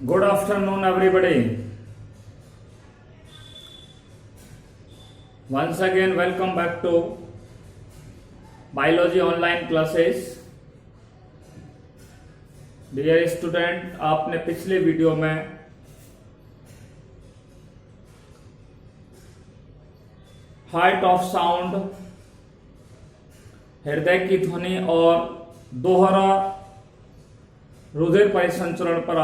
Good afternoon, everybody. Once again, welcome back to Biology online classes. Dear student, आपने पिछले video में heart of sound, हृदय की ध्वनि और दोहरा रुधिर परिसंचरण पर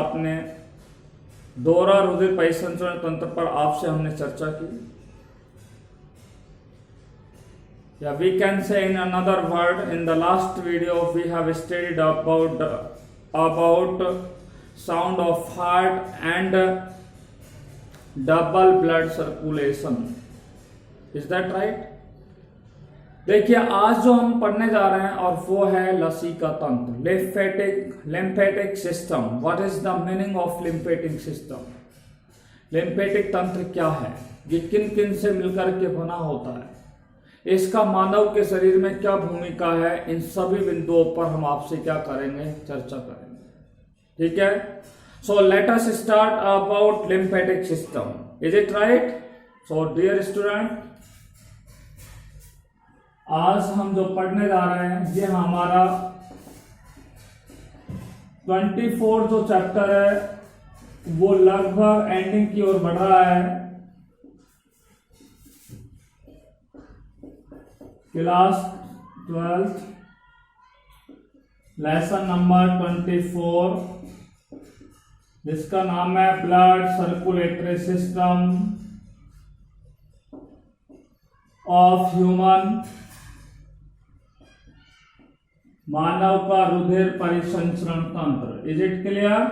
दोहरा रुधिर परिसंचरण तंत्र पर आपसे हमने चर्चा की. या we can say in another word, in the last video we have studied about sound of heart and double blood circulation. Is that right? देखिए, आज जो हम पढ़ने जा रहे हैं और वो है लसीका तंत्र, lymphatic system. What is the meaning of lymphatic system? Lymphatic तंत्र क्या है, ये किन किन से मिलकर के बना होता है, इसका मानव के शरीर में क्या भूमिका है, इन सभी बिंदुओं पर हम आपसे क्या करेंगे, चर्चा करेंगे. ठीक है. So let us start about lymphatic system. Is it right? So dear student, आज हम जो पढ़ने जा रहे हैं ये हमारा 24 जो चैप्टर है वो लगभग एंडिंग की ओर बढ़ रहा है. क्लास 12 लेसन नंबर 24, जिसका नाम है blood circulatory system of human, मानव का रुधिर परिसंचरण तंत्र. Is it clear?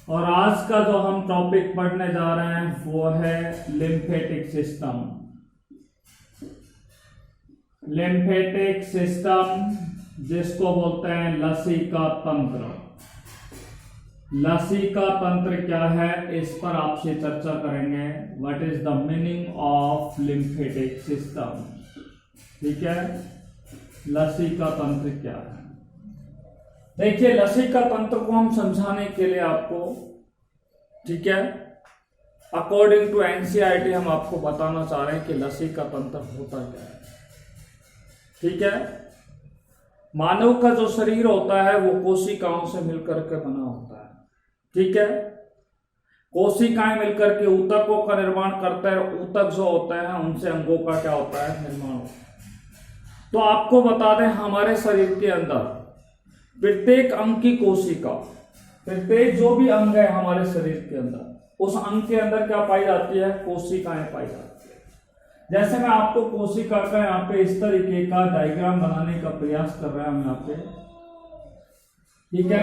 और आज का जो हम टॉपिक पढ़ने जा रहे हैं वो है लिम्फेटिक सिस्टम. लिम्फेटिक सिस्टम जिसको बोलते हैं लसीका तंत्र. लसीका तंत्र क्या है, इस पर आपसे चर्चा करेंगे. What is the meaning of lymphatic system. ठीक है, लसीका तंत्र क्या है. देखिए, लसीका तंत्र को हम समझाने के लिए आपको, ठीक है, अकॉर्डिंग टू एनसीईआरटी हम आपको बताना चाह रहे हैं कि लसीका तंत्र होता क्या है. ठीक है. मानव का जो शरीर होता है वो कोशिकाओं से मिलकर के बना होता है. ठीक है. कोशिकाएं मिलकर के ऊतकों का निर्माण करते हैं. ऊतक जो होते हैं उनसे अंगों का क्या होता है, निर्माण होता है. तो आपको बता दें, हमारे शरीर के अंदर प्रत्येक अंग की कोशिका, प्रत्येक जो भी अंग है हमारे शरीर के अंदर, उस अंग के अंदर क्या पाई जाती है, कोशिकाएं पाई जाती है. जैसे मैं आपको कोशिका का यहाँ पे इस तरीके का डायग्राम बनाने का प्रयास कर रहा हूं यहाँ पे. ठीक है.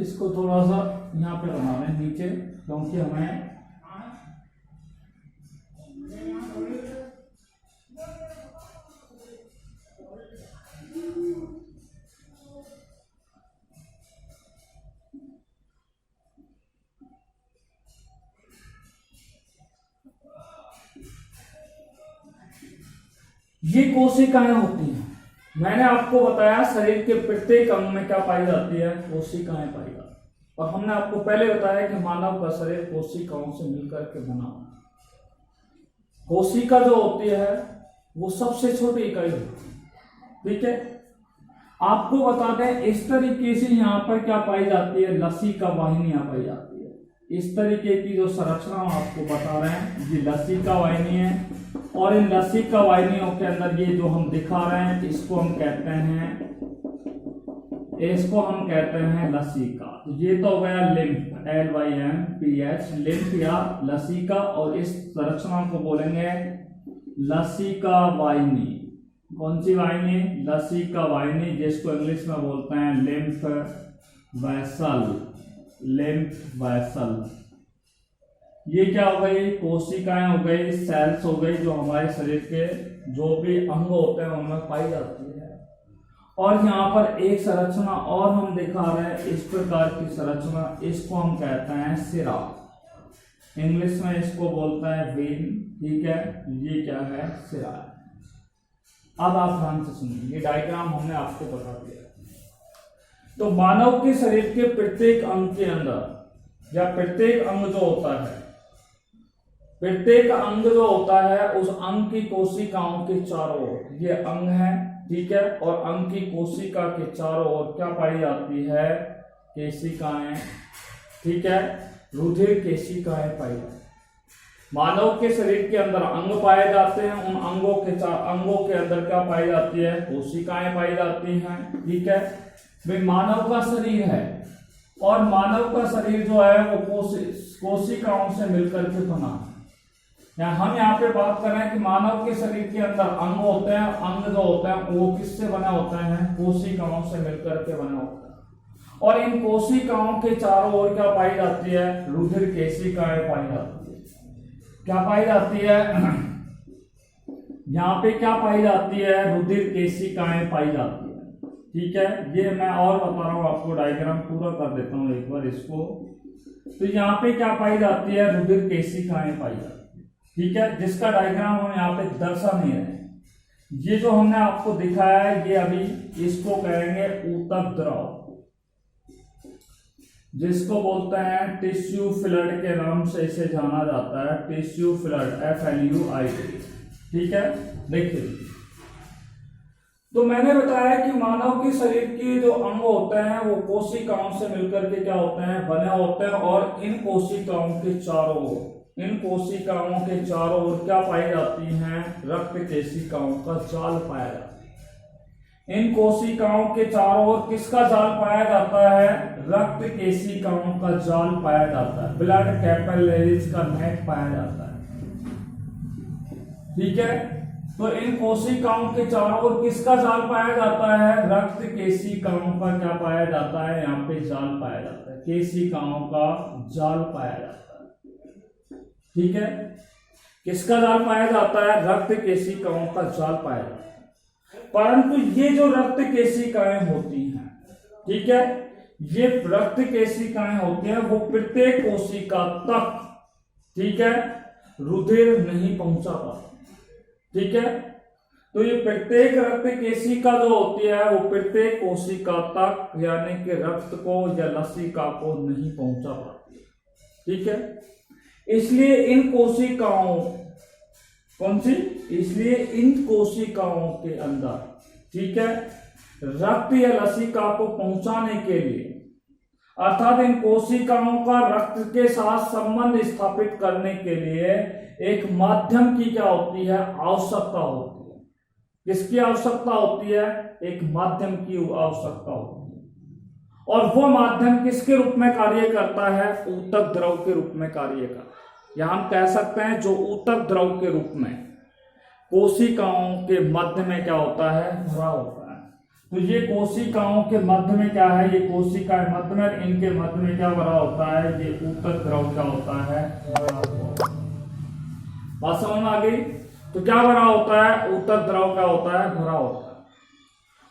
इसको थोड़ा सा यहाँ पे बना लें नीचे, क्योंकि हमें ये कोशिकाएं होती हैं. मैंने आपको बताया शरीर के प्रत्येक अंग में क्या पाई जाती है, कोशिकाएं पाई जाती है. और हमने आपको पहले बताया कि मानव का शरीर कोशिकाओं से मिलकर के बना हुआ. कोशिका जो होती है वो सबसे छोटी इकाई होती है. ठीक है. आपको बता दें, इस तरीके से यहाँ पर क्या पाई जाती है, लसीका वाहिनियां पाई जाती है. इस तरीके की जो संरचना आपको बता रहे हैं ये लसीका वाहिनी है. और इन लसीका वाहिनियों के अंदर ये जो हम दिखा रहे हैं इसको हम कहते हैं लसीका. तो ये तो हो गया लिम्फ, LYMPH, लिम्फ या लसीका. और इस संरचना को बोलेंगे लसीका वाहिनी. कौन सी वाहिनी? लसीका वाहिनी, जिसको इंग्लिश में बोलते हैं लिम्फ वेसल. Lymph vessel. ये क्या हो गई, कोशिकाएं हो गई, सेल्स हो गई, जो हमारे शरीर के जो भी अंग होते हैं उनमें पाई जाती है. और यहाँ पर एक संरचना और हम दिखा रहे हैं, इस प्रकार की संरचना, इसको हम कहते हैं सिरा. इंग्लिश में इसको बोलता है वेन. ठीक है. ये क्या है, सिरा. अब आप ध्यान से सुनिए, ये डायग्राम हमने आपको बता दिया. तो मानव के शरीर के प्रत्येक अंग के अंदर या प्रत्येक अंग जो होता है, प्रत्येक अंग जो होता है उस अंग की कोशिकाओं के चारों ओर, ये अंग है, ठीक है, और अंग की कोशिका के चारों ओर क्या पाई जाती है? केशिकाएं, ठीक है, रुधिर केशिकाएं पाई जाती है। मानव के शरीर के अंदर अंग पाए जाते हैं, उन अंगों के अंदर क्या पाई जाती है? कोशिकाएं पाई जाती हैं, ठीक है। वे मानव का शरीर है और मानव का शरीर जो है वो कोशिकाओं से मिलकर के बना है। हम यहाँ पे बात कर रहे हैं कि मानव के शरीर के अंदर अंग होते हैं, अंग जो होते हैं वो किससे बने होते हैं? कोशिकाओं से मिलकर के बने होते हैं। और इन कोशिकाओं के चारों ओर क्या पाई जाती है? रुधिर केशिकाएं पाई जाती है। क्या पाई जाती है? यहाँ पे क्या पाई जाती है? रुधिर केशिकाएं पाई जाती है, ठीक है। ये मैं और बता रहा हूँ आपको, डायग्राम पूरा कर देता हूँ एक बार इसको। तो यहाँ पे क्या पाई जाती है? रुधिर केशिकाएं पाई जाती है, ठीक है, जिसका डायग्राम हम यहाँ पे दर्शा नहीं रहे। ये जो हमने आपको दिखाया है ये अभी इसको कहेंगे ऊतक द्रव, जिसको बोलते हैं टिश्यू फ्लड के नाम से इसे जाना जाता है, टिश्यू फ्लड, FLUID, ठीक है। देखिए, तो मैंने बताया कि मानव के शरीर के जो अंग होते हैं वो कोशिकाओं से मिलकर के क्या होते हैं? बने होते हैं। और इन कोशिकाओं के चारों ओर क्या पाई जाती हैं? रक्त केशिकाओं का जाल पाया जाता है। इन कोशिकाओं के चारों ओर किसका जाल पाया जाता है? रक्त केशिकाओं का जाल पाया जाता है, ब्लड कैपिलरीज का नेट पाया जाता है, ठीक है। तो इन कोशिकाओं के चारों ओर किसका जाल पाया जाता है? रक्त केशिकाओं का क्या पाया जाता है? यहाँ पे जाल पाया जाता है, केशिकाओं का जाल पाया जाता है, ठीक है। किसका जाल पाया जाता है? रक्त केशिकाओं का जाल पाया जाता है। परंतु ये जो रक्त केशिकाएं होती हैं, ठीक है, ये रक्त केशिकाएं होती हैं, वो प्रत्येक कोशिका तक, ठीक है, रुधिर नहीं पहुंचा पाती, ठीक है। तो ये प्रत्येक रक्त केशिका जो होती है वो प्रत्येक कोशिका तक यानी कि रक्त को या लसिका को नहीं पहुंचा पाती, ठीक है। इसलिए इन कोशिकाओं, कौन सी? इसलिए इन कोशिकाओं के अंदर, ठीक है, रक्त या लसिका को पहुंचाने के लिए, अर्थात इन कोशिकाओं का रक्त के साथ संबंध स्थापित करने के लिए एक माध्यम की क्या होती है? आवश्यकता होती है। किसकी आवश्यकता होती है? एक माध्यम की आवश्यकता होती है। और वो माध्यम किसके रूप में कार्य करता है? ऊतक द्रव के रूप में कार्य करता है। या हम कह सकते हैं जो ऊतक द्रव के रूप में कोशिकाओं के मध्य में क्या होता है? भरा होता है। तो ये कोशिकाओं के मध्य में क्या है? ये कोशिकाएं मध्य में, इनके मध्य में क्या भरा होता है? ये ऊतक द्रव क्या होता है? भरा होता है। बात समझ में आ गई? तो क्या भरा होता है? ऊतक द्रव क्या होता है? भरा होता है।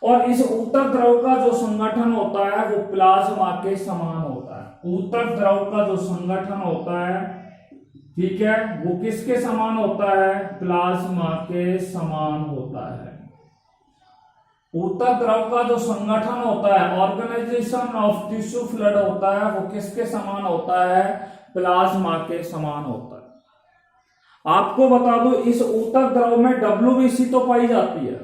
और इस ऊतक द्रव का जो संगठन होता है वो प्लाज्मा के समान होता है। ऊतक द्रव का जो संगठन होता है, ठीक है, वो किसके समान होता है? प्लाज्मा के समान होता है। ऊतक द्रव का जो संगठन होता है, ऑर्गेनाइजेशन ऑफ टिश्यू फ्लड होता है, वो किसके समान होता है? प्लाज्मा के समान होता है। आपको बता दो, इस ऊतक द्रव में WBC तो पाई जाती है।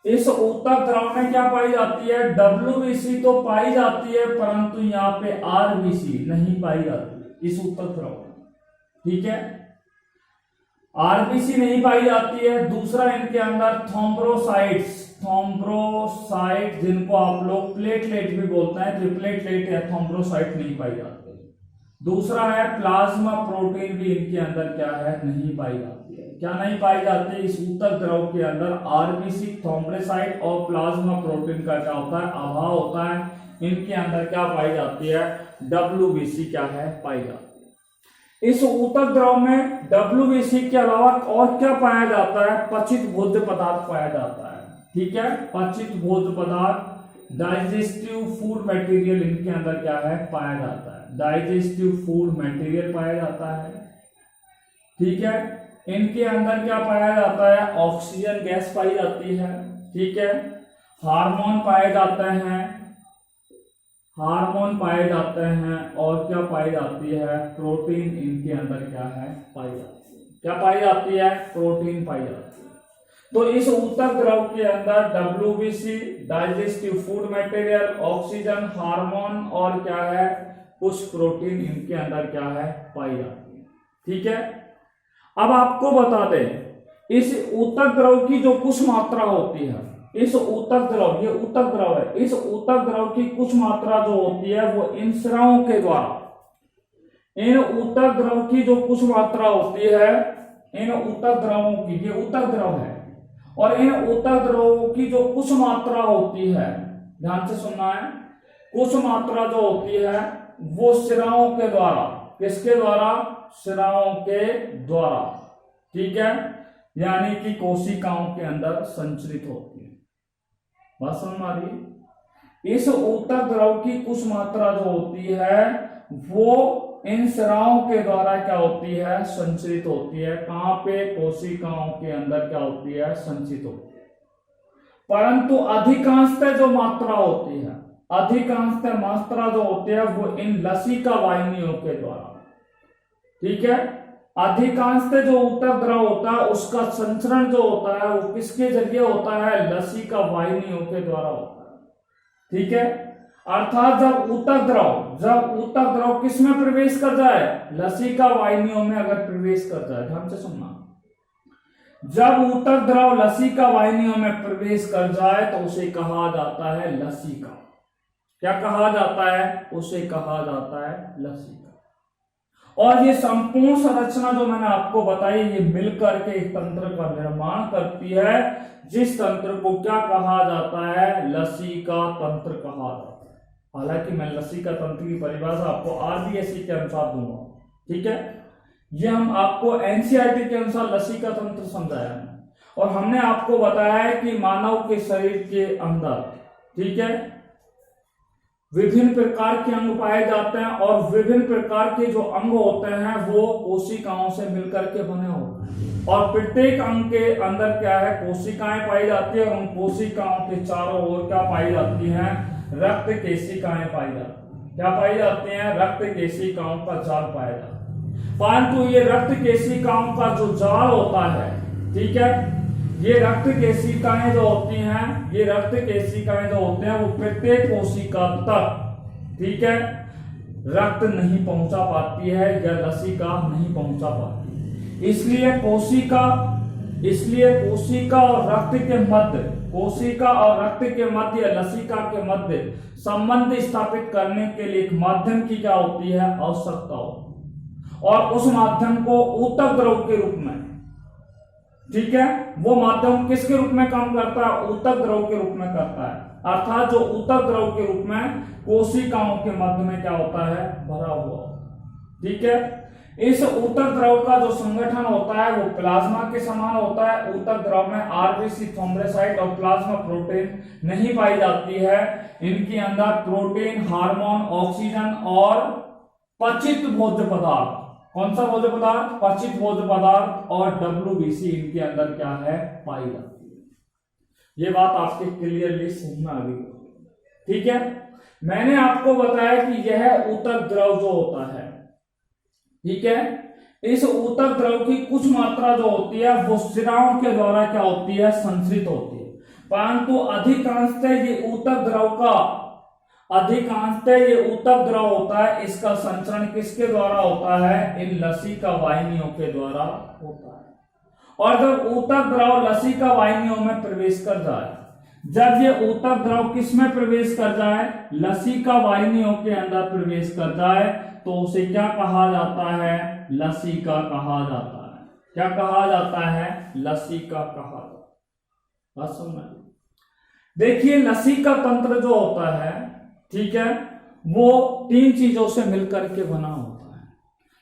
इस ऊतक द्रव में क्या पाई जाती है? WBC तो पाई जाती है, परंतु यहाँ पे RBC नहीं पाई जाती इस ऊतक द्रव में, ठीक है। RBC नहीं पाई जाती है। दूसरा, इनके अंदर थ्रोम्बोसाइट्स जिनको आप लोग प्लेटलेट भी बोलते हैं, जो प्लेटलेट या थ्रोम्बोसाइट नहीं पाई जाती। दूसरा है प्लाज्मा प्रोटीन भी इनके अंदर क्या है? नहीं पाई जाती है। क्या नहीं पाई जाती है? इस ऊतक द्रव के अंदर RBC, थ्रोम्बोसाइट और प्लाज्मा प्रोटीन का क्या होता है? अभाव होता है। इनके अंदर क्या पाई जाती है? WBC क्या है? पाई जाती है। इस ऊतक द्रव में WBC के अलावा और क्या पाया जाता है? पचित भोज्य पदार्थ पाया जाता है, ठीक है। पचित भोज्य पदार्थ, डाइजेस्टिव फूड मटेरियल इनके अंदर क्या है? पाया जाता है। डाइजेस्टिव फूड मटेरियल पाया जाता है, ठीक है। इनके अंदर क्या पाया जाता है? ऑक्सीजन गैस पाई जाती है, ठीक है। हार्मोन पाए जाते हैं, हार्मोन पाए जाते हैं और क्या पाई जाती है, प्रोटीन इनके अंदर क्या है, पाई जाती है। क्या पाई जाती है, प्रोटीन पाई जाती है। तो इस ऊतक द्रव के अंदर WBC, digestive food material, oxygen, hormone और क्या है, कुछ प्रोटीन इनके अंदर क्या है, पाई जाती है। ठीक है, अब आपको बता दें इस ऊतक द्रव की जो कुछ मात्रा होती है, इस ऊतक द्रव, ये ऊतक द्रव है, इस ऊतक द्रव की कुछ मात्रा जो होती है वो इन स्रावों के द्वारा, इन ऊतक द्रव की जो कुछ मात्रा होती है, इन ऊतक द्रवों की, ये ऊतक द्रव है, और इन ऊतक द्रवों की जो कुछ मात्रा होती है, ध्यान से सुनना है, कुछ मात्रा जो होती है वो स्रावों के द्वारा, किसके द्वारा, स्रावों के द्वारा, ठीक है, यानी कि कोशिकाओं के अंदर संचरित होती है। बात समझ आ रही है? इस ऊतक द्रव की कुछ मात्रा जो होती है वो इन स्रावों के द्वारा क्या होती है, संचरित होती है। कहां पे, कोशिकाओं के अंदर क्या होती है, संचित होती है। परंतु अधिकांशतः जो मात्रा होती है, अधिकांशतः मात्रा जो होती है वो इन लसिका वाहिनियों के द्वारा, ठीक है, अधिकांशतः जो ऊतक द्रव होता है उसका संचरण जो होता है वो किसके जरिए होता है, लसिका वाहिनियों के द्वारा होता है। ठीक है, अर्थात जब ऊतक द्रव किस में प्रवेश कर जाए, लसिका वाहिनियों में अगर प्रवेश कर जाए, ध्यान से सुनना, जब ऊतक द्रव लसिका वाहिनियों में प्रवेश कर जाए तो उसे कहा जाता है लसिका। क्या कहा जाता है, उसे कहा जाता है लसिका। और ये संपूर्ण संरचना जो मैंने आपको बताई ये मिलकर के एक तंत्र का निर्माण करती है, जिस तंत्र को क्या कहा जाता है, लसिका तंत्र कहा जाता है। हालांकि मैं लसिका तंत्र की परिभाषा आपको RBSE के अनुसार दूंगा, ठीक है, ये हम आपको NCERT के अनुसार लसिका तंत्र समझाया है, और हमने आपको बताया है कि मानव के शरीर के अंदर, ठीक है, विभिन्न प्रकार के अंग पाए जाते हैं, और विभिन्न प्रकार के जो अंग होते हैं वो कोशिकाओं से मिलकर के बने होते हैं, और प्रत्येक अंग के अंदर क्या है, कोशिकाएं पाई जाती है, और उन कोशिकाओं के चारों ओर क्या पाई जाती हैं, रक्त केशिकाएं पाई जाती हैं। क्या पाई जाती हैं, रक्त केशिकाओं का जाल पाया जाता है। परंतु ये रक्त केशिकाओं का जो जाल होता है, ठीक है, ये रक्त केशिकाएं जो होती हैं, ये रक्त केशिकाएं जो होते हैं वो प्रत्येक कोशिका तक, ठीक है, रक्त नहीं पहुंचा पाती है या लसिका नहीं पहुंचा पाती। इसलिए कोशिका और रक्त के मध्य, कोशिका और रक्त के मध्य या लसिका के मध्य संबंध स्थापित करने के लिए एक माध्यम की क्या होती है, आवश्यकता होती है, और उस माध्यम को ऊतक द्रव के रूप में, ठीक है, वो माध्यम किसके रूप में काम करता है, ऊतक द्रव के रूप में करता है। अर्थात जो ऊतक द्रव के रूप में कोशिकाओं के मध्य में क्या होता है, भरा हुआ, ठीक है। इस ऊतक द्रव का जो संगठन होता है वो प्लाज्मा के समान होता है। ऊतक द्रव में RBC, थ्रोम्बोसाइट और प्लाज्मा प्रोटीन नहीं पाई जाती है। इनके अंदर प्रोटीन, हार्मोन, ऑक्सीजन और पचित भोज्य पदार्थ, कौन सा भोज्य पदार्थ, पचित भोज्य पदार्थ और WBC इनके अंदर क्या है, पाई जाती है। ये बात आपके क्लियरली समझ में आ गई, ठीक है। मैंने आपको बताया कि यह ऊतक द्रव जो होता है, ठीक है, इस ऊतक द्रव की कुछ मात्रा जो होती है वो शिराओं के द्वारा क्या होती है, संचरित होती है। परंतु अधिकांशतः ये ऊतक द्रव होता है, इसका संचरण किसके द्वारा होता है, इन लसिका वाहिनियों के द्वारा होता है। और जब ऊतक द्रव लसिका वाहिनियों में प्रवेश कर जाए, जब ये ऊतक द्रव किस में प्रवेश कर जाए, लसिका वाहिनियों के अंदर प्रवेश कर जाए, तो उसे क्या कहा जाता है, लसिका कहा जाता है। क्या कहा जाता है, लसिका कहा जाता है। समझ, देखिए लसिका तंत्र जो होता है, ठीक है, वो 3 चीजों से मिलकर के बना होता है।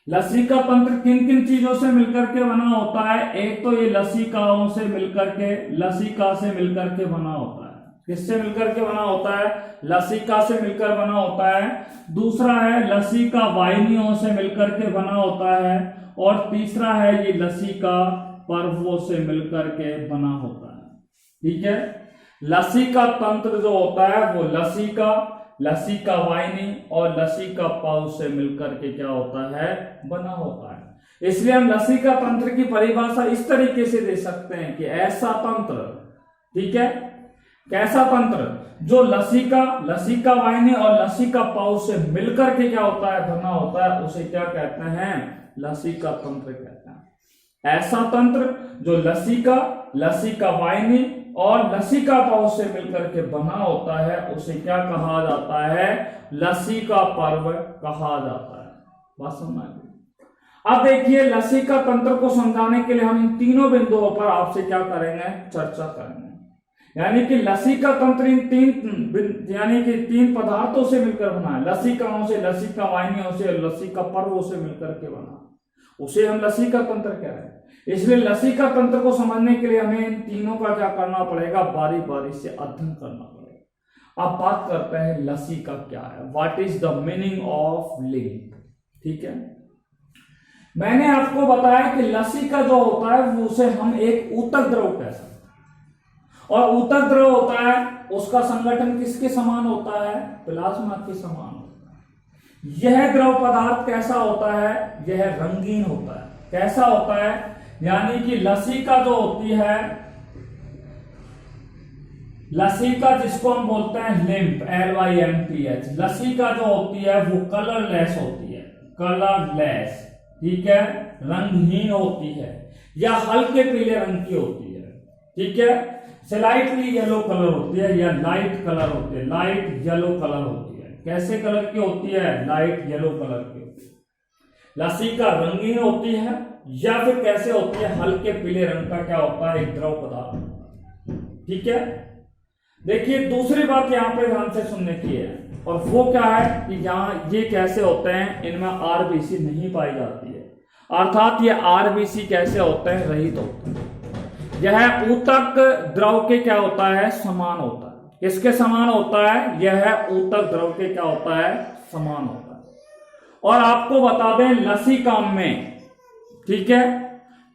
लसिका तंत्र किन किन चीजों से मिलकर के बना होता है, एक तो ये लसिकाओं से मिलकर के, लसिका से मिलकर के बना होता है। किससे मिलकर के बना होता है, लसिका से मिलकर बना होता है। दूसरा है लसिका वाहिनियों से मिलकर के बना होता है, और तीसरा है ये लसिका पर्वों से मिलकर के बना होता है, ठीक है। लसिका तंत्र जो होता है वो लसिका, लसिका वाहिनी और लसिका पाउच से मिलकर के क्या होता है, बना होता है। इसलिए हम लसिका तंत्र की परिभाषा इस तरीके से दे सकते हैं कि ऐसा तंत्र, ठीक है, कैसा तंत्र जो लसिका वाहिनी और लसिका पाउच से मिलकर के क्या होता है, बना होता है, उसे क्या कहते हैं, लसिका तंत्र कहते हैं। ऐसा तंत्र जो लसिका वाहिनी और लसिका पाउच से मिलकर के बना होता है, उसे क्या कहा जाता है, लसिका पर्व कहा जाता है। बात समझ में? अब देखिए, लसिका तंत्र को समझाने के लिए हम इन तीनों बिंदुओं पर आपसे क्या करेंगे, चर्चा करेंगे। यानी कि लसिका तंत्र इन तीन पदार्थों से मिलकर बना है, लसिकाओं से, लसिका वाहिनियों से, लसिका पर्वों से मिलकर के बना, उसे हम लसिका तंत्र कह रहे हैं। इसलिए लसिका तंत्र को समझने के लिए हमें इन तीनों का क्या करना पड़ेगा, बारी बारी से अध्ययन करना पड़ेगा। अब बात करते हैं लसिका क्या है, what is the meaning of link. ठीक है, मैंने आपको बताया कि लसिका जो होता है वो उसे हम एक ऊतक द्रव कह सकते हैं, और ऊतक द्रव होता है उसका संगठन किसके समान होता है, प्लाज्मा के समान होता है। यह द्रव पदार्थ कैसा होता है, यह रंगीन होता है। कैसा होता है, यानी कि लसिका जो होती है, लसिका जिसको हम बोलते हैं लिम्फ, LYMPH, लसिका जो होती है वो कलरलेस होती है, कलरलेस, ठीक है, रंगहीन होती है या हल्के पीले रंग की होती है। ठीक है, स्लाइटली येलो कलर होती है या लाइट कलर होती है, लाइट येलो कलर होती है। कैसे कलर की होती है, लाइट येलो कलर की होती है। लसिका रंगीन होती है या फिर कैसे होती है, हल्के पीले रंग का क्या होता है, एक द्रव पदार्थ। ठीक है, देखिए दूसरी बात यहां पे ध्यान से सुनने की है, और वो क्या है कि यहां ये कैसे होते हैं, इनमें आरबीसी नहीं पाई जाती है, अर्थात ये आरबीसी कैसे होते हैं, रहित होते हैं। यह ऊतक द्रव के क्या होता है, समान होता है। किसके समान होता है, यह ऊतक द्रव के क्या होता है, समान होता है। और आपको बता दें लसिका में, ठीक है,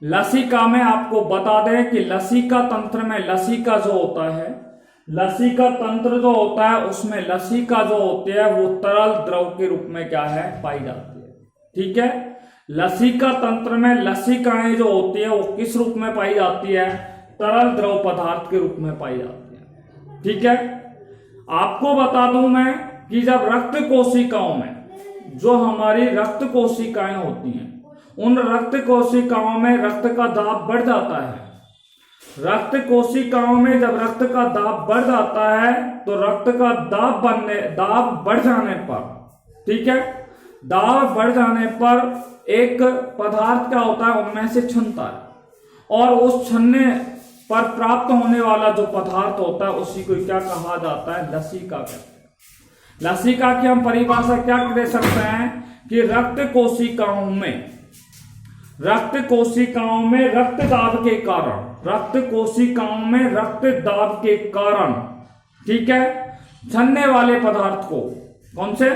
लसिका में आपको बता दें कि लसिका तंत्र में लसिका जो होता है, लसिका तंत्र जो होता है उसमें लसिका जो होती है वो तरल द्रव के रूप में क्या है, पाई जाती है। ठीक है, लसिका तंत्र में लसिकाएं जो होती है वो किस रूप में पाई जाती है, तरल द्रव पदार्थ के रूप में पाई जाती है। ठीक है, आपको बता दूं मैं कि जब रक्त कोशिकाओं में, जो हमारी रक्त कोशिकाएं होती हैं, उन रक्त कोशिकाओं में रक्त का दाब बढ़ जाता है। रक्त कोशिकाओं में जब रक्त का दाब बढ़ जाता है तो रक्त का दाब बढ़ जाने पर, ठीक है, दाब बढ़ जाने पर एक पदार्थ क्या होता है, उनमें से छनता है, और उस छनने पर प्राप्त होने वाला जो पदार्थ होता है उसी को क्या कहा जाता है, लसिका कहते हैं। लसिका की हम परिभाषा क्या दे सकते हैं कि रक्त कोशिकाओं में रक्त दाब के कारण, रक्त कोशिकाओं में रक्त दाब के कारण, ठीक है, छनने वाले पदार्थ को, कौन से,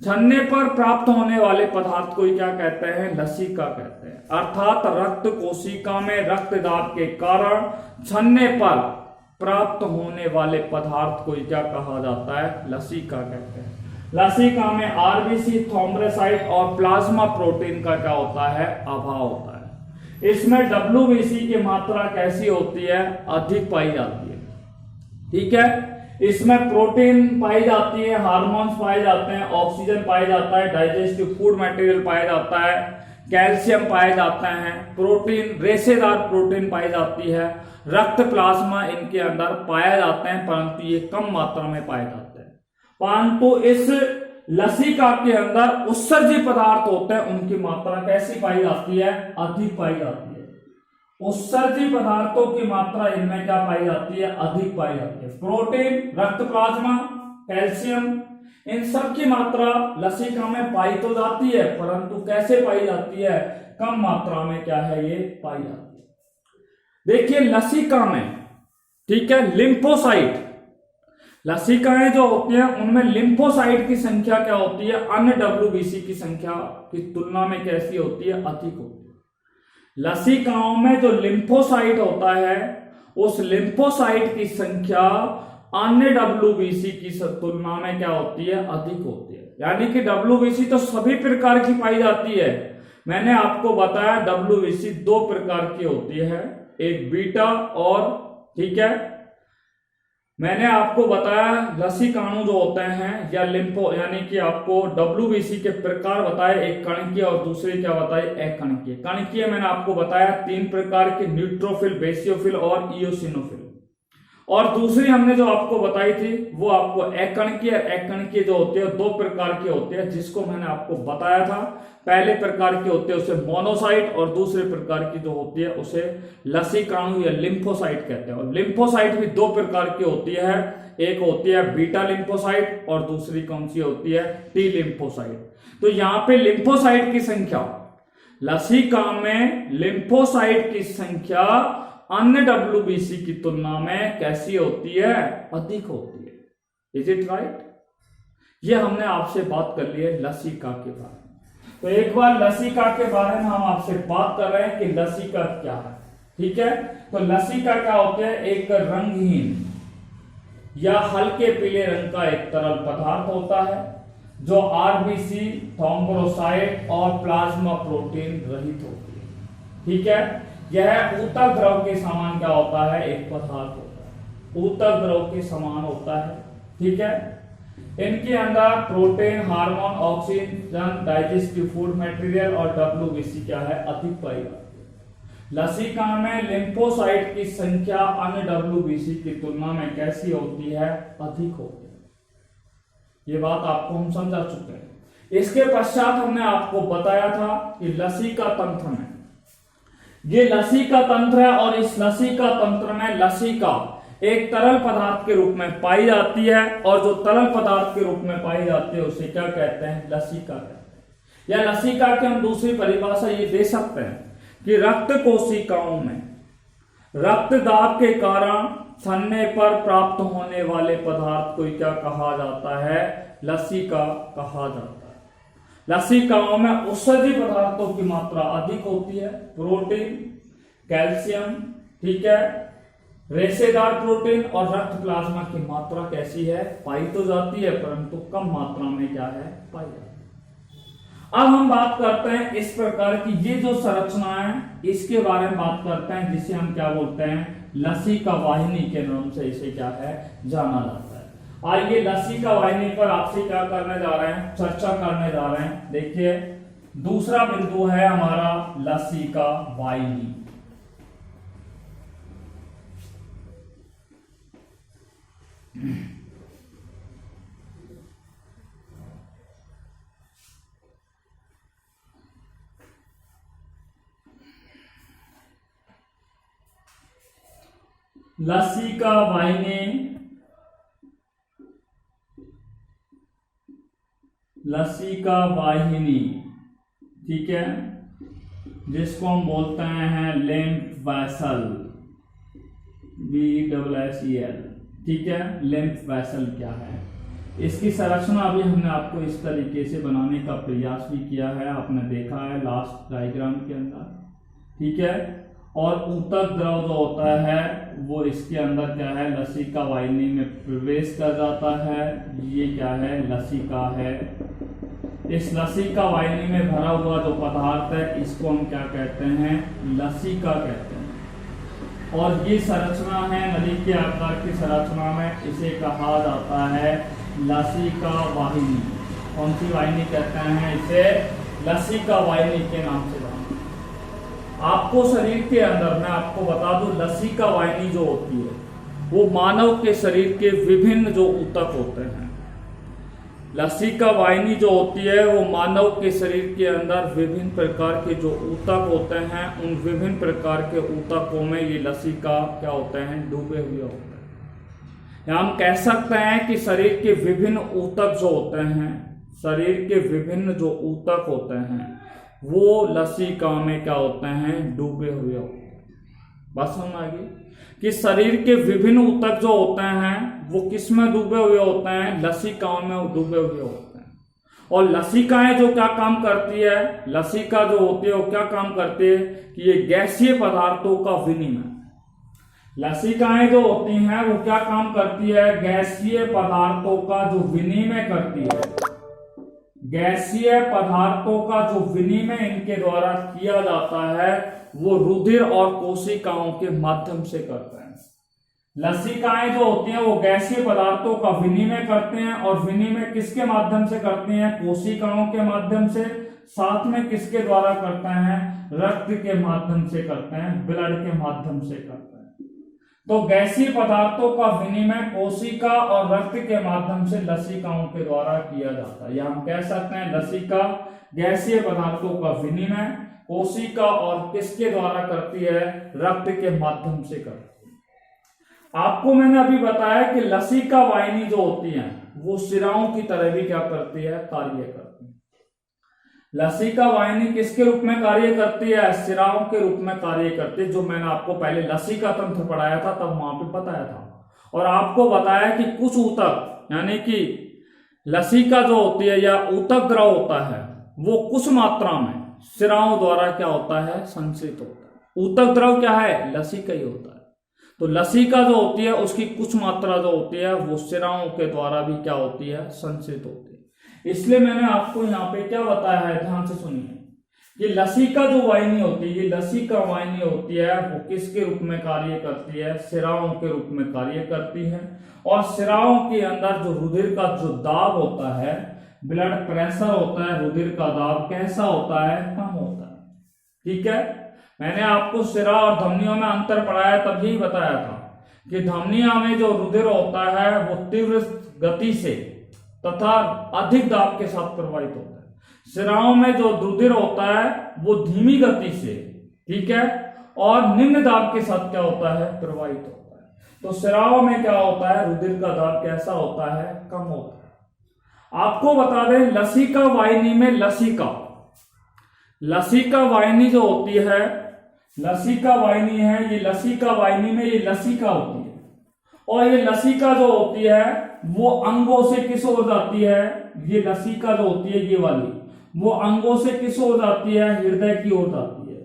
छनने पर प्राप्त होने वाले पदार्थ को क्या कहते हैं, लसिका कहते हैं। अर्थात रक्त कोशिका में रक्त दाब के कारण छनने पर प्राप्त होने वाले पदार्थ को क्या कहा जाता है, लसिका कहते हैं। लसिका में आरबीसी, थ्रोम्बोसाइट और प्लाज्मा प्रोटीन का क्या होता है, अभाव होता है। इसमें डब्ल्यूबीसी की मात्रा कैसी होती है, अधिक पाई जाती है। ठीक है, इसमें प्रोटीन पाई जाती है, हार्मोन्स पाए जाते हैं, ऑक्सीजन पाया जाता है, डाइजेस्टिव फूड मटेरियल पाया जाता है, कैल्शियम पाए जाते हैं, प्रोटीन, रेशेदार प्रोटीन पाई जाती है, रक्त प्लाज्मा इनके अंदर पाया जाते हैं, परंतु ये कम मात्रा में पाए जाते हैं। परंतु इस लसिका के अंदर उत्सर्जी पदार्थ होते हैं, उनकी मात्रा कैसी पाई जाती है, अधिक पाई जाती है। उत्सर्जी पदार्थों की मात्रा इनमें क्या पाई जाती है, अधिक पाई जाती है। प्रोटीन, रक्त प्लाज्मा, कैल्शियम, इन सब की मात्रा लसिका में पाई तो जाती है, परंतु कैसे पाई जाती है, कम मात्रा में क्या है, ये पाई जाती है। देखिए लसिका में, ठीक है, लिम्फोसाइट, लसिकाएं जो होती हैं उनमें लिम्फोसाइट की संख्या क्या होती है, अन्य डब्ल्यूबीसी की संख्या की तुलना में कैसी होती है, अधिक होती है। लसिकाओं में जो लिम्फोसाइट होता है उस लिम्फोसाइट की संख्या अन्य WBC की तुलना में क्या होती है, अधिक होती है। यानी कि WBC तो सभी प्रकार की पाई जाती है। मैंने आपको बताया WBC दो प्रकार की होती है, एक बीटा और, ठीक है, मैंने आपको बताया लसीकाणु जो होते हैं या लिम्फो, यानी कि आपको WBC के प्रकार बताए, एक कणकीय और दूसरे क्या बताए, अकणकीय। कणकीय मैंने आपको बताया 3 प्रकार के, न्यूट्रोफिल, बेसियोफिल और इयोसिनोफिल। और दूसरी हमने जो आपको बताई थी वो आपको अकणकीय। अकणकीय जो होते हैं 2 प्रकार के होते हैं, जिसको मैंने आपको बताया था। पहले प्रकार के होते हैं उसे मोनोसाइट, और दूसरे प्रकार की जो होती है उसे लसीकाणु या लिम्फोसाइट कहते हैं। और लिम्फोसाइट भी 2 प्रकार की होती है, एक होती है बीटा लिम्फोसाइट और दूसरी कौन सी होती है, टी लिम्फोसाइट। तो यहाँ पे लिम्फोसाइट की संख्या, लसीका में लिम्फोसाइट की संख्या अन्य WBC की तुलना में कैसी होती है, अधिक होती है। Is it right? ये हमने आपसे बात कर ली है लसीका के बारे में। तो एक बार लसीका के बारे में हम आपसे बात कर रहे हैं कि लसीका क्या है, ठीक है। तो लसीका क्या होते हैं, एक रंगहीन या हल्के पीले रंग का एक तरल पदार्थ होता है जो RBC, थ्रोम्बोसाइट और प्लाज्मा प्रोटीन रहित होती है, ठीक है। यह ऊतक द्रव के समान क्या होता है, एक पदार्थ होता है, ऊतक द्रव के समान होता है, ठीक है। इनके अंदर protein, hormone, oxygen, digestive food material और WBC क्या है, अधिक पाई जाती है। लसीका में लिम्फोसाइट की संख्या अन्य WBC की तुलना में कैसी होती है, अधिक होती है। ये बात आपको हम समझा चुके हैं। इसके पश्चात हमने आपको बताया था कि लसीका तंत्र में, ये लसीका तंत्र है और इस लसीका तंत्र में लसीका एक तरल पदार्थ के रूप में पाई जाती है, और जो तरल पदार्थ के रूप में पाई जाती है उसे क्या कहते हैं, लसीका कहते हैं। या लसीका की हम दूसरी परिभाषा ये दे सकते हैं कि रक्त कोशिकाओं में रक्तदाब के कारण सनने पर प्राप्त होने वाले पदार्थ को क्या कहा जाता है, लसीका कहा जाता है। लसीकाओं में औषधि पदार्थों की मात्रा अधिक होती है, प्रोटीन, कैल्शियम, ठीक है, रेशेदार प्रोटीन और रक्त प्लाज्मा की मात्रा कैसी है, पाई तो जाती है परंतु कम मात्रा में क्या है, पाई जाती है। अब हम बात करते हैं इस प्रकार की ये जो संरचना है इसके बारे में बात करते हैं, जिसे हम क्या बोलते हैं, लसीका वाहिनी के नाम से इसे क्या है, जाना जाता है। आइए लसीका वाहिनी पर आपसे क्या करने जा रहे हैं, चर्चा करने जा रहे हैं। देखिए दूसरा बिंदु है हमारा लसीका वाहिनी। लसीका वाहिनी, लसीका वाहिनी, ठीक है, जिसको हम बोलते हैं लिम्फ वेसल, BSSEL, ठीक है। लिम्फ वेसल क्या है, इसकी संरचना अभी हमने आपको इस तरीके से बनाने का प्रयास भी किया है, आपने देखा है लास्ट डायग्राम के अंदर, ठीक है। और ऊतक द्रव जो होता है वो इसके अंदर क्या है, लसीका वाहिनी में प्रवेश कर जाता है। ये क्या है, लसीका है। इस लसीका वाहिनी में भरा हुआ जो पदार्थ है इसको हम क्या कहते हैं, लसीका कहते हैं। और ये संरचना है नली के आकार की संरचना में, इसे कहा जाता है लसीका वाहिनी। कौन सी वाहिनी कहते हैं इसे, लसीका वाहिनी के नाम से। आपको शरीर के अंदर मैं आपको बता दूं, लसीका वाहिनी जो होती है वो मानव के शरीर के विभिन्न जो ऊतक होते हैं, लसीका वाहिनी जो होती है वो मानव के शरीर के अंदर विभिन्न प्रकार के जो ऊतक होते हैं, उन विभिन्न प्रकार के ऊतकों में ये लसीका क्या होते हैं, डूबे हुए होते हैं। या हम कह सकते हैं कि शरीर के विभिन्न ऊतक जो होते हैं, शरीर के विभिन्न जो ऊतक होते हैं वो लसीका में क्या होते हैं, डूबे हुए होते हैं। बात समझ आ गई कि शरीर के विभिन्न ऊतक जो होते हैं वो किस में डूबे हुए होते हैं, लसीकाओं में डूबे हुए होते हैं। और लसीकाएं जो क्या काम करती है, लसीका जो होती है वो क्या काम करती है कि ये गैसीय पदार्थों का विनिमय, लसिकाएं जो होती हैं वो क्या काम करती है, गैसीय पदार्थों का जो विनिमय करती है, गैसीय पदार्थों का जो विनिमय इनके द्वारा किया जाता है वो रुधिर और कोशिकाओं के माध्यम से करते हैं। लसिकाएं जो होती हैं वो गैसीय पदार्थों का विनिमय करते हैं, और विनिमय किसके माध्यम से करते हैं, कोशिकाओं के माध्यम से, साथ में किसके द्वारा करते हैं, रक्त के माध्यम से करते हैं, ब्लड के माध्यम से करते हैं। तो गैसीय पदार्थों का विनिमय कोशिका और रक्त के माध्यम से लसिकाओं के द्वारा किया जाता है, या हम कह सकते हैं लसिका गैसीय पदार्थों का विनिमय कोशिका और किसके द्वारा करती है, रक्त के माध्यम से करती है। आपको मैंने अभी बताया कि लसिका वाहिनी जो होती है वो शिराओं की तरह भी क्या करती है, कार्य करती है। लसिका वाहिनी किसके रूप में कार्य करती है, शिराओं के रूप में कार्य करती है, जो मैंने आपको पहले लसिका तंत्र पढ़ाया था तब वहां पे बताया था, और आपको बताया कि कुछ ऊतक यानी कि लसिका जो होती है या ऊतक द्रव होता है वो कुछ मात्रा में शिराओं द्वारा क्या होता है, संचित होता है। ऊतक द्रव क्या है, लसिका ही होता है। तो लसिका जो होती है उसकी कुछ मात्रा जो होती है वो शिराओं के द्वारा भी क्या होती है, संचित होती है। इसलिए मैंने आपको यहाँ पे क्या बताया है, ध्यान से सुनिए, कि लसिका जो वाहिनी होती है, ये लसिका वाहिनी होती है वो किसके रूप में कार्य करती है, शिराओं के रूप में कार्य करती है। और शिराओं के अंदर जो रुधिर का जो दाब होता है, ब्लड प्रेशर होता है, रुधिर का दाब कैसा होता है, कम होता है। ठीक है, मैंने आपको शिरा और धमनियों में अंतर पढ़ाया तब यही बताया था कि धमनियों में जो रुधिर होता है वो तीव्र गति से तथा अधिक दाब के साथ प्रवाहित होता है। शिराओं में जो रुधिर होता है वो धीमी गति से, ठीक है, और निम्न दाब के साथ क्या होता है, प्रवाहित होता है। तो शिराओं में क्या होता है, रुधिर का दाब कैसा होता है, कम होता है। आपको बता दें लसिका वाहिनी में लसिका वाहिनी जो होती है, लसिका वाहिनी है, ये लसिका वाहिनी में ये लसिका होती है, और ये लसिका जो होती है वो अंगों से किस ओर जाती है, ये लसिका जो होती है ये वाली, वो अंगों से किस ओर जाती है, हृदय की ओर जाती है।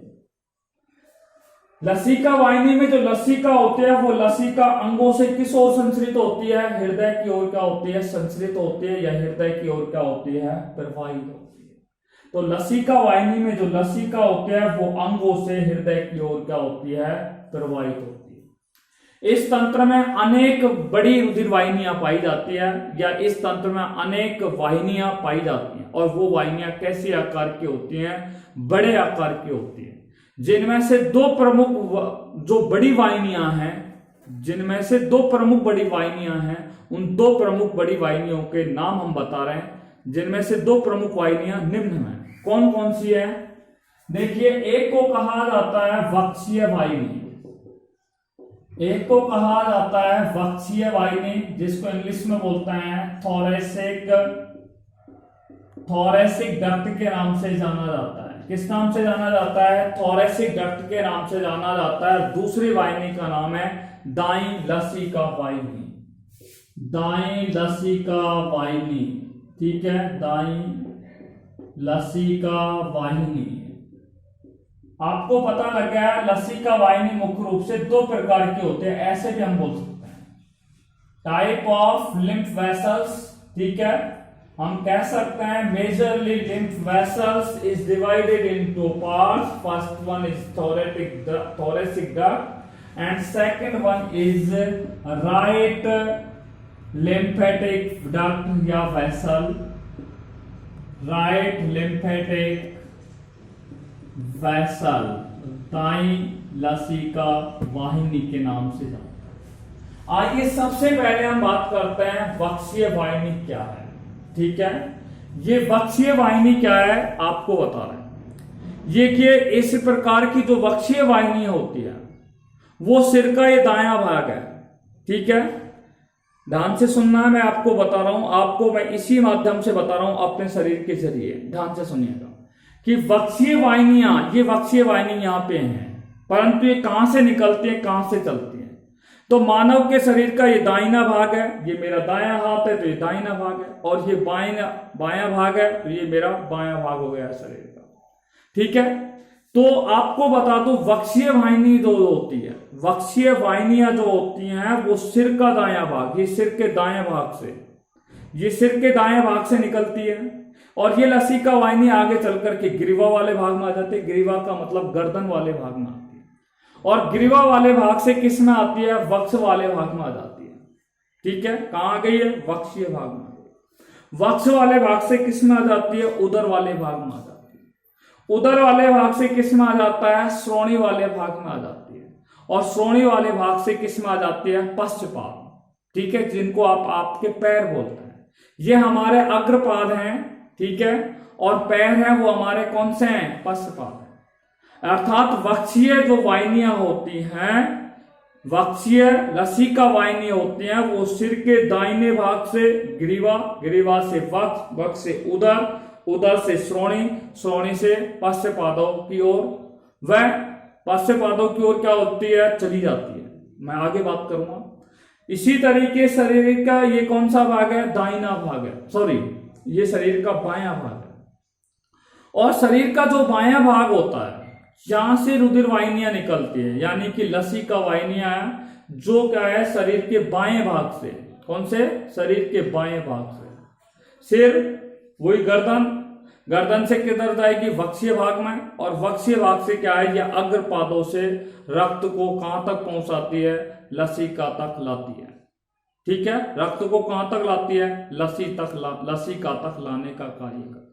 लसिका वाहिनी में जो लसिका होती है वो लसिका अंगों से किस ओर संचरित होती है, हृदय की ओर क्या होती है, संचरित होती है, या हृदय की ओर क्या होती है, प्रवाहित होती है। तो लसिका वाहिनी में जो लसिका होती है वो अंगों से हृदय की ओर क्या होती है, प्रवाहित होती है। इस तंत्र में अनेक बड़ी रुधिर वाहिनियां पाई जाती है, या इस तंत्र में अनेक वाहिनियां पाई जाती हैं, और वो वाहिनियां कैसे आकार की होती हैं, बड़े आकार की होती हैं, जिनमें से दो प्रमुख जो बड़ी वाहिनियां हैं, जिनमें से दो प्रमुख बड़ी वाहिनियां हैं, उन दो प्रमुख बड़ी वाहिनियों के नाम हम बता रहे हैं, जिनमें से दो प्रमुख वाहिनियां निम्न हैं। कौन कौन सी है, देखिए, एक को कहा जाता है वक्षीय वाहिनी, एक को कहा जाता है वक्षीय वाहिनी, जिसको इंग्लिश में बोलते हैं थोरेसिक डक्ट के नाम से जाना जाता है। किस नाम से जाना जाता है, थोरेसिक डक्ट के नाम से जाना जाता है। दूसरी वाहिनी का नाम है दाई लसिका वाहिनी, दाई लसिका वाहिनी, ठीक है, दाई लसिका वाहिनी। आपको पता लग गया लसिका वाहिनी मुख्य रूप से दो प्रकार के होते हैं, ऐसे भी हम बोल सकते हैं, टाइप ऑफ लिम्फ वेसल्स, ठीक है, हम कह सकते हैं majorly lymph vessels is divided into parts, first one is thoracic duct and second one is right lymphatic duct या वेसल, राइट लिम्फेटिक वेसल, दाई लसिका वाहिनी के नाम से जानते हैं। आइए सबसे पहले हम बात करते हैं वक्षीय वाहिनी क्या है, ठीक है। ये वक्षीय वाहिनी क्या है आपको बता रहे हैं। ये कि इस प्रकार की जो वक्षीय वाहिनी होती है वो सिर का ये दायां भाग है, ठीक है, ध्यान से सुनना है, मैं आपको बता रहा हूं, आपको मैं इसी माध्यम से बता रहा हूं अपने शरीर के जरिए, ध्यान से सुनिएगा कि वक्षीय वाहिनियां, ये वक्षीय वाहिनी यहां पे हैं, परंतु ये कहां से निकलती है, कहां से चलती है। तो मानव के शरीर का ये दाहिना भाग है, ये मेरा दायां हाथ है तो ये दाहिना भाग है, और ये बायां भाग है तो ये मेरा बायां भाग हो गया शरीर का, ठीक है। तो आपको बता दूं, वक्षीय वाहिनी जो होती है, वक्षीय वाहिनियां जो होती हैं वो सिर का दायां भाग, ये सिर के दाएं भाग से, ये सिर के दाएं भाग से निकलती है, और ये लसिका वाहिनी आगे चल करके ग्रीवा वाले भाग में आ जाती है। ग्रीवा का मतलब गर्दन वाले भाग में आती है, और ग्रीवा वाले भाग से किस में आती है, वक्ष वाले भाग में आ जाती है। ठीक है, कहां आ गई है, वक्षीय भाग में। वक्ष वाले भाग से किस में आ जाती है, उदर वाले भाग में आ जाती है। उदर वाले भाग से किस में आ जाता है, श्रोणी वाले भाग में आ जाती है, और श्रोणी वाले भाग से किस में आ जाती है, पश्चपाद। ठीक है, जिनको आप आपके पैर बोलते हैं, ये हमारे अग्रपाद हैं। ठीक है, और पैर हैं वो हमारे कौन से हैं, पश्चपाद है। अर्थात वक्षीय जो वाहिनियां होती हैं, वक्षीय लसिका वाहिनी होती हैं, वो सिर के दाहिने भाग से ग्रीवा, ग्रीवा से वक्ष, वक्ष से उदर, उदर से श्रोणी, श्रोणी से पश्चपादों की ओर, वह पश्चपादों की ओर क्या होती है, चली जाती है। मैं आगे बात करूंगा। इसी तरीके शरीर का ये कौन सा भाग है, दाहिना भाग है, सॉरी ये शरीर का बायां भाग है। और शरीर का जो बायां भाग होता है, यहां से रुधिर वाहिनियां निकलती है, यानी कि लसिका वाहिनियां जो क्या है, शरीर के बाएं भाग से, कौन से, शरीर के बाएं भाग से। सिर वही गर्दन, गर्दन से किधर जाएगी, वक्षीय भाग में, और वक्षीय भाग से क्या है, यह अग्रपादों से रक्त को कहां तक पहुंचाती है, लसिका तक लाती है। ठीक है, रक्त को कहां तक लाती है, लसिका तक लाने का कार्य करती है।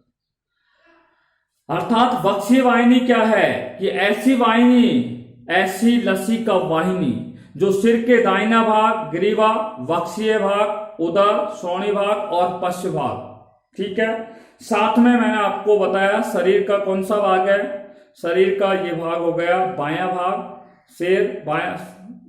अर्थात वक्षीय वाहिनी क्या है, कि ऐसी वाहिनी, ऐसी लसिका वाहिनी जो सिर के दाहिना भाग, ग्रीवा, वक्षीय भाग, उदर, श्रोणी भाग और पश्च भाग। ठीक है, साथ में मैंने आपको बताया शरीर का कौन सा भाग है, शरीर का ये भाग हो गया बायां भाग, सिर बायां,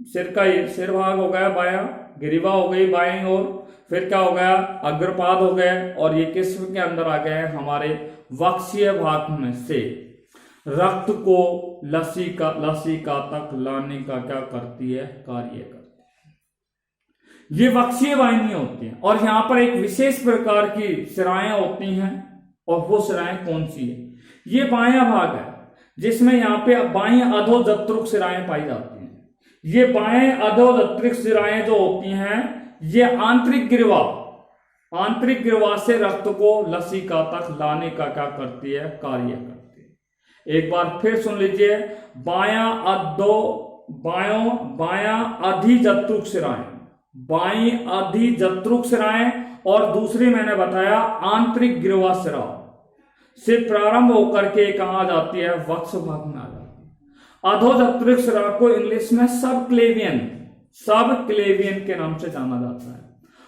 सिर का ये सिर भाग हो गया बायां, ग्रीवा हो गई बाएं ओर, फिर क्या हो गया, अग्रपाद हो गए, और ये किस के अंदर आ गए, हमारे वक्षीय भाग में से रक्त को लसिका तक लाने का क्या करती है, कार्य करती है। ये वक्षीय वाहिनियां होती हैं, और यहां पर एक विशेष प्रकार की सिराएं होती हैं, और वो सिराएं कौन सी है, ये बायां भाग है, जिसमें यहाँ पे बाएं अधोजत्रुक सिराएं पाई जाती हैं। ये बाएं अधोजत्रुक सिराएं जो होती हैं, ये आंतरिक गिरवा, आंतरिक गिरवा से रक्त को लसिका तक लाने का क्या करती है, कार्य करती है। एक बार फिर सुन लीजिए, बायां अधिजत्रुक सिराएं, बाई अधिजत्रुक सिराएं, और दूसरी मैंने बताया आंतरिक गिरवा सिरा से प्रारंभ होकर के कहां जाती है, वक्ष भाग में आ जाती है। अधोजत्रुक सिरा को इंग्लिश में सब क्लेवियन के नाम से जाना जाता है,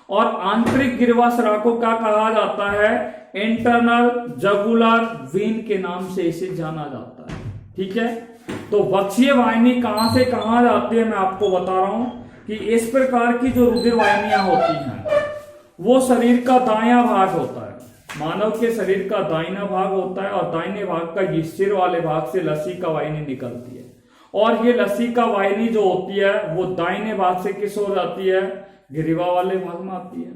और आंतरिक गिरवा सिरा को क्या कहा जाता है, इंटरनल जगुलर वीन के नाम से इसे जाना जाता है। ठीक है, तो वक्षीय वाहिनी कहां से कहां जाती है, मैं आपको बता रहा हूं कि इस प्रकार की जो रुधिर वाहिनियां होती हैं, वो शरीर का दायां भाग होता है, मानव के शरीर का दाहिना भाग होता है, और दाहिने भाग का ये सिर वाले भाग से लसिका वाहिनी निकलती है, और ये लसिका वाहिनी जो होती है वो दाहिने भाग से किस हो जाती है, ग्रीवा वाले भाग में आती है।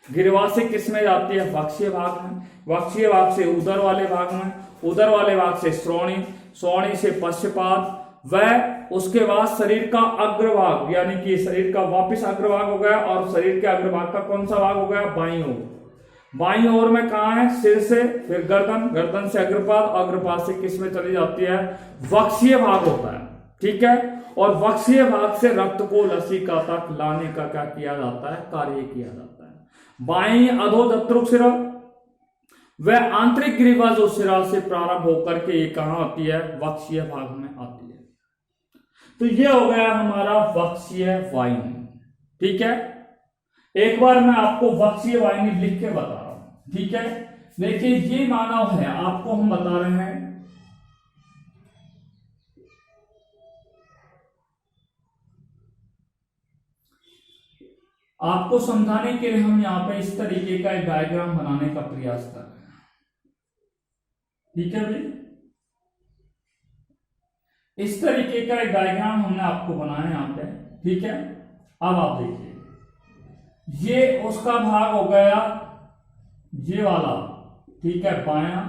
ग्रीवा से किस में जाती है, वक्षीय भाग में, वक्षीय भाग से उदर वाले भाग में, उदर वाले भाग से श्रोणी, श्रोणी से पश्चपाद, वह उसके बाद शरीर का अग्रभाग, यानी कि शरीर का वापिस अग्रभाग हो गया, और शरीर के अग्रभाग का कौन सा भाग हो गया, बाईं ओर। बाईं ओर में कहां है, सिर से, फिर गर्दन, गर्दन से अग्रपाद, अग्रपाद से किस में चली जाती है, वक्षीय भाग होता है। ठीक है, और वक्षीय भाग से रक्त को लसिका तक लाने का क्या किया जाता है, कार्य किया जाता है। बाईं अधोजत्रुक सिरा, वह आंतरिक ग्रीवा जो सिरा से प्रारंभ होकर के ये कहां आती है, वक्षीय भाग में आती है। तो ये हो गया हमारा वक्षीय वाहिनी। ठीक है, एक बार मैं आपको वक्षीय वाहिनी लिख के बता रहा हूं। ठीक है, देखिए ये मानव है, आपको हम बता रहे हैं, आपको समझाने के लिए हम यहां पे इस तरीके का एक डायग्राम बनाने का प्रयास कर रहे हैं। ठीक है भाई, इस तरीके का एक डायग्राम हमने आपको बनाया यहां पे। ठीक है, अब आप देखिए, ये उसका भाग हो गया ये वाला, ठीक है, बायां,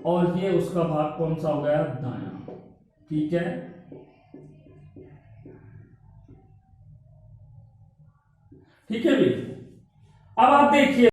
और ये उसका भाग कौन सा हो गया, दायां। ठीक है, ठीक है भी। अब आप देखिए